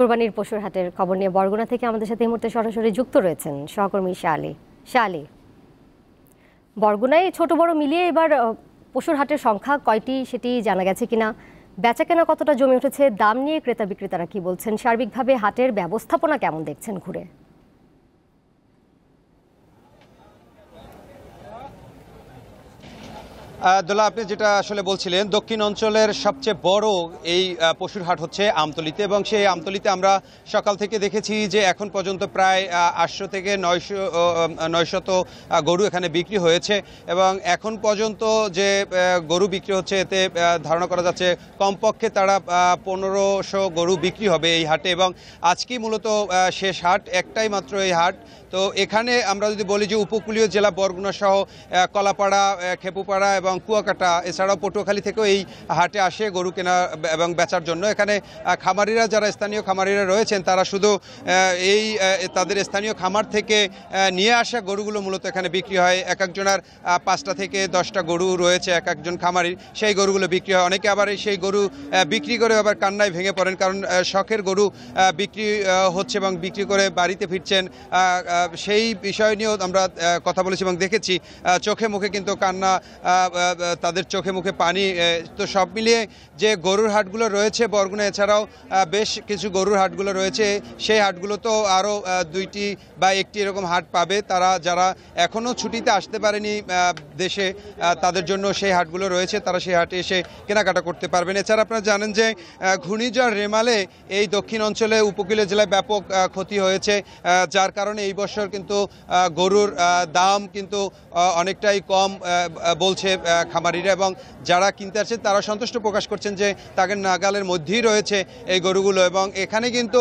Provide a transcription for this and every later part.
কোরবানির পশুর হাটের খবর নিয়ে বরগুনা থেকে আমাদের সাথে এই মুহূর্তে সরাসরি যুক্ত রয়েছেন সহকর্মী শালি। বরগুনায় ছোট বড় মিলিয়ে এবার পশুর হাটের সংখ্যা কয়টি সেটি জানা গেছে কিনা, বেচাকেনা কতটা জমে উঠেছে, দাম নিয়ে ক্রেতা বিক্রেতারা কি বলছেন, সার্বিকভাবে হাটের ব্যবস্থাপনা কেমন দেখছেন ঘুরে? দোলা, আপনি যেটা আসলে বলছিলেন, দক্ষিণ অঞ্চলের সবচেয়ে বড় এই পশুর হাট হচ্ছে আমতলীতে, এবং সেই আমতলীতে আমরা সকাল থেকে দেখেছি যে এখন পর্যন্ত প্রায় 800 থেকে 900 গরু এখানে বিক্রি হয়েছে, এবং এখন পর্যন্ত যে গরু বিক্রি হচ্ছে এতে ধারণা করা যাচ্ছে কমপক্ষে তারা 1500 গরু বিক্রি হবে এই হাটে। এবং আজকেই মূলত শেষ হাট, একটাই মাত্র এই হাট। তো এখানে আমরা যদি বলি যে উপকূলীয় জেলা বরগুনা সহ কলাপাড়া, খেপুপাড়া এবং কুয়াকাটা, এছাড়াও পটুয়াখালী থেকেও এই হাটে আসে গরু কেনা এবং বেচার জন্য। এখানে খামারিরা, যারা স্থানীয় খামারিরা রয়েছেন, তারা শুধু তাদের স্থানীয় খামার থেকে নিয়ে আসা গরুগুলো মূলত এখানে বিক্রি হয়। এক একজনের 5টা থেকে 10টা গরু রয়েছে এক একজন খামারির, সেই গরুগুলো বিক্রি হয়। অনেকে আবার সেই গরু বিক্রি করে আবার কান্নায় ভেঙে পড়েন, কারণ শখের গরু বিক্রি হচ্ছে এবং বিক্রি করে বাড়িতে ফিরছেন। সেই বিষয় নিয়েও আমরা কথা বলেছি এবং দেখেছি চোখে মুখে কিন্তু কান্না, তাদের চোখে মুখে পানি। তো সব মিলিয়ে যে গরুর হাটগুলো রয়েছে বরগুনা, এছাড়াও বেশ কিছু গরুর হাটগুলো রয়েছে, সেই হাটগুলো তো আরও 2টি বা 1টি এরকম হাট পাবে। তারা যারা এখনও ছুটিতে আসতে পারেনি দেশে, তাদের জন্য সেই হাটগুলো রয়েছে, তারা সেই হাটে এসে কেনাকাটা করতে পারবেন। এছাড়া আপনারা জানেন যে ঘূর্ণিঝড় রেমালে এই দক্ষিণ অঞ্চলে উপকূলীয় জেলায় ব্যাপক ক্ষতি হয়েছে, যার কারণে এই বছর কিন্তু গরুর দাম কিন্তু অনেকটাই কম বলছে খামারিরা, এবং যারা কিনতে আসছেন তারা সন্তুষ্ট প্রকাশ করছেন যে তাদের নাগালের মধ্যেই রয়েছে এই গরুগুলো। এবং এখানে কিন্তু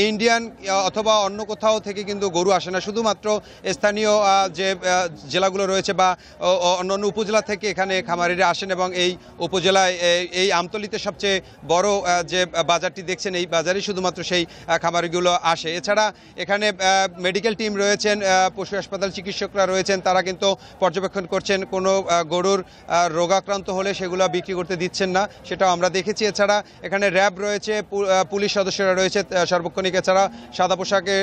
ইন্ডিয়ান অথবা অন্য কোথাও থেকে কিন্তু গরু আসে না, শুধুমাত্র স্থানীয় যে জেলাগুলো রয়েছে বা অন্যান্য উপজেলা থেকে এখানে খামারিরা আসেন, এবং এই উপজেলায় এই আমতলীতে সবচেয়ে বড় যে বাজারটি দেখছেন, এই বাজারে শুধুমাত্র সেই খামারিগুলো আসে। এছাড়া এখানে মেডিকেল টিম রয়েছেন, পশু হাসপাতাল চিকিৎসকরা রয়েছেন, তারা কিন্তু পর্যবেক্ষণ করছেন। কোনো গরুর রোগাক্রান্ত হলে সেগুলো বিক্রি করতে দিচ্ছেন না, সেটাও আমরা দেখেছি। এছাড়া এখানে র্যাব রয়েছে, পুলিশ সদস্যরা রয়েছে সার্বক্ষণিক। এছাড়া সাদা পোশাকে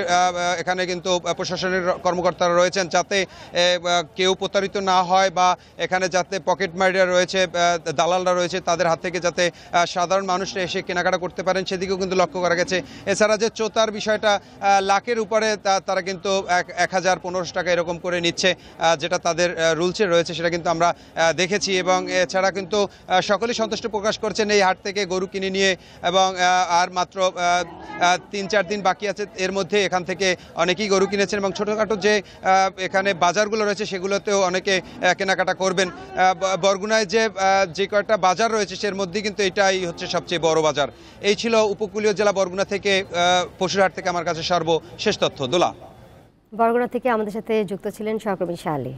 এখানে কিন্তু প্রশাসনের কর্মকর্তারা রয়েছেন, যাতে কেউ প্রতারিত না হয় বা এখানে যাতে পকেট মারিরা রয়েছে, দালালরা রয়েছে, তাদের হাত থেকে যাতে সাধারণ মানুষরা এসে কেনাকাটা করতে পারেন, সেদিকেও কিন্তু লক্ষ্য করা গেছে। এছাড়া যে চোতার বিষয়টা, লাখের উপরে তারা কিন্তু 1000-1500 টাকা এরকম করে নিচ্ছে, যেটা তাদের রুলসে রয়েছে, সেটা কিন্তু আমরা দেখেছি। এবং এছাড়া কিন্তু সকলেই সন্তুষ্ট প্রকাশ করছেন এই হাট থেকে গরু কিনে নিয়ে, এবং আর মাত্র 3-4 দিন বাকি আছে, এর মধ্যে এখান থেকে অনেকেই গরু কিনেছেন, এবং ছোটোখাটো যে এখানে বাজারগুলো রয়েছে সেগুলোতেও অনেকে কেনাকাটা করবেন। বরগুনায় যে কয়েকটা বাজার রয়েছে সের মধ্যে কিন্তু এটাই হচ্ছে সবচেয়ে বড় বাজার। এই ছিল উপকূলীয় জেলা বরগুনা থেকে পশুর হাট থেকে আমার কাছে সর্বশেষ তথ্য। দোলা, বরগুনা থেকে আমাদের সাথে যুক্ত ছিলেন সহকর্মী শালি।